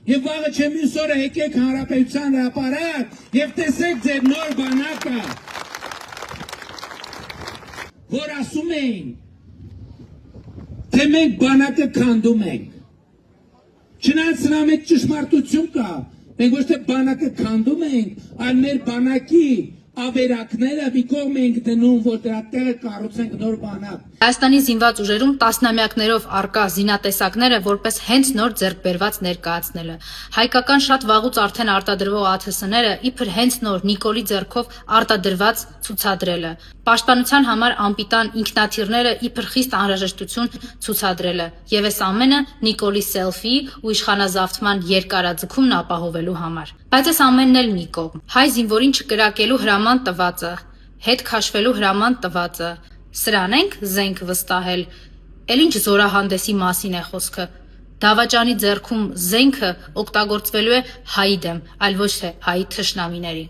Եվ վաղը չէ մյուս օրը եկեք Հանրապետության հրապարակ եւ տեսեք ձեր նոր բանակը, որ ասում էին, թե մենք բանակը քանդում ենք։ Չնայած նրա մեջ ճշմարտություն կա, մենք ոչ թե բանակը քանդում ենք, այլ մեր բանակի ավերակները մի կողմ ենք դնում, որ դրա տեղը կառուցենք նոր բանակ։ Հայաստանի զինված ուժերում տասնամյակներով առկա զինատեսակները որպես հենց նոր ձեռք բերված ներկայացնելը։ Հայկական շատ վաղուց արդեն արտադրվող ԱԹՍ-ները իբր հենց նոր Նիկոլի ձեռքով արտադրված ցուցադրելը։ Պաշտպանության համար անպիտան ինքնաթիռները իբր խիստ անհրաժեշտություն ցուցադրելը։ Եվ այս ամենը Նիկոլի սելֆի ու իշխանազավթման երկարաձգումն ապահովելու համար։ Բայց այս ամենն էլ մի կողմ։ Հայ զինվորին չկրակելու հրաման տվածը, հետ քաշվելու հրաման տվածը, սրան ենք զենք վստահել, էլ ինչ զորահանդեսի մասին է խոսքը։ Դավաճանի ձեռքում զենքը օգտագործվելու է հայի դեմ, այլ ոչ թե հայի թշնամիների։